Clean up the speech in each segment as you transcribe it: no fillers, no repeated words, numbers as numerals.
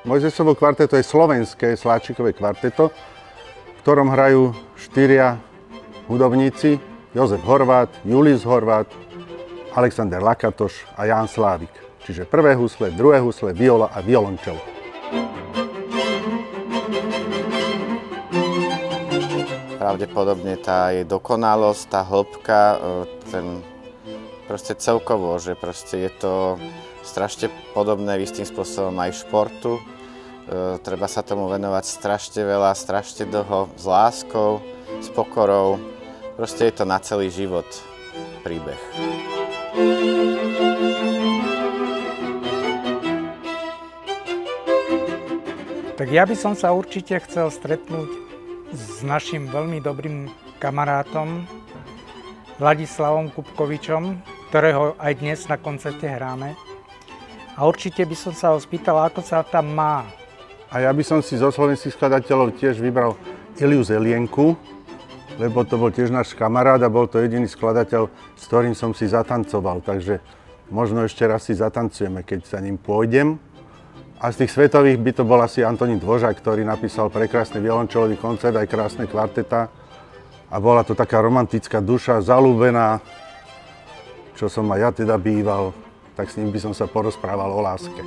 Mojzesovo kvarteto je slovenské sláčikové kvarteto, v ktorom hrajú 4 hudobníci, Jozef Horváth, Julius Horváth, Alexander Lakatoš a Ján Slávik. Čiže prvé husle, druhé husle, viola a violončelo. Pravdepodobne tá je dokonalosť, tá hĺbka, proste celkovo, že proste je to strašne podobné istým spôsobom aj športu. Treba sa tomu venovať strašne veľa, strašne dlho, s láskou, s pokorou. Proste je to na celý život príbeh. Tak ja by som sa určite chcel stretnúť s našim veľmi dobrým kamarátom Vladislavom Kupkovičom, ktorého aj dnes na koncerte hráme. A určite by som sa ho spýtal, ako sa tam má. A ja by som si zo slovenských skladateľov tiež vybral Iliu Zelienku, lebo to bol tiež náš kamarát a bol to jediný skladateľ, s ktorým som si zatancoval. Takže možno ešte raz si zatancujeme, keď za ním pôjdem. A z tých svetových by to bol asi Antonín Dvořák, ktorý napísal prekrásny violončelový koncert, aj krásne kvarteta. A bola to taká romantická duša, zalúbená, čo som aj ja teda býval, tak s ním by som sa porozprával o láske.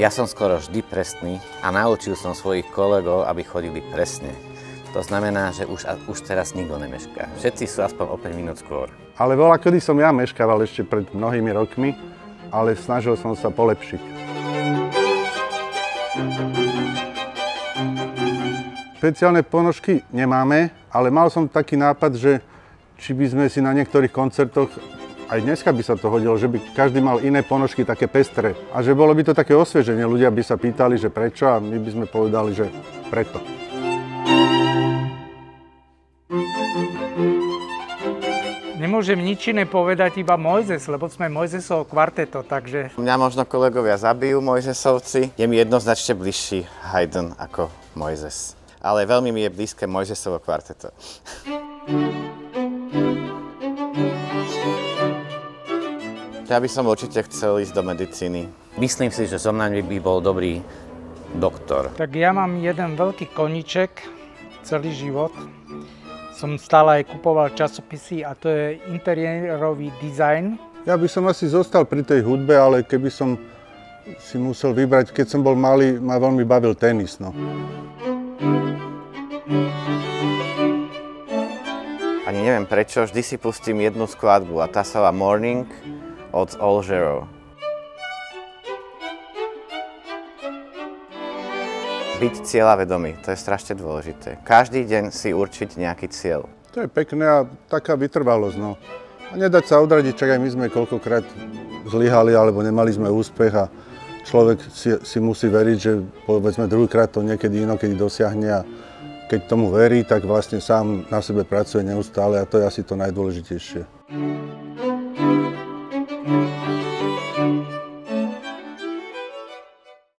Ja som skoro vždy presný a naučil som svojich kolegov, aby chodili presne. To znamená, že už teraz nikto nemešká. Všetci sú aspoň o 5 minút skôr. Ale voľakedy som ja meškával ešte pred mnohými rokmi, ale snažil som sa polepšiť. Špeciálne ponožky nemáme, ale mal som taký nápad, že či by sme si na niektorých koncertoch, aj dneska by sa to hodilo, že by každý mal iné ponožky také pestré. A že bolo by to také osvieženie, ľudia by sa pýtali, že prečo, a my by sme povedali, že preto. Nemôžem nič iné povedať, iba Mojzes, lebo sme Mojzesovo kvarteto, takže... Mňa možno kolegovia zabijú, Mojzesovci. Je mi jednoznačne bližší Haydn ako Mojzes. Ale veľmi mi je blízke Mojzesovo kvarteto. Ja by som určite chcel ísť do medicíny. Myslím si, že zo mňa by bol dobrý doktor. Tak ja mám jeden veľký koníček celý život. Som stále aj kupoval časopisy a to je interiérový dizajn. Ja by som asi zostal pri tej hudbe, ale keby som si musel vybrať, keď som bol malý, ma veľmi bavil tenis. No. Ani neviem prečo, vždy si pustím jednu skladbu a tá sa volá Morning od All Zero. Byť cieľavedomý, to je strašne dôležité. Každý deň si určiť nejaký cieľ. To je pekné a taká vytrvalosť, no. A nedať sa odradiť, čak aj my sme koľkokrát zlyhali alebo nemali sme úspech a človek si musí veriť, že povedzme druhýkrát to niekedy inokedy dosiahne a keď tomu verí, tak vlastne sám na sebe pracuje neustále a to je asi to najdôležitejšie.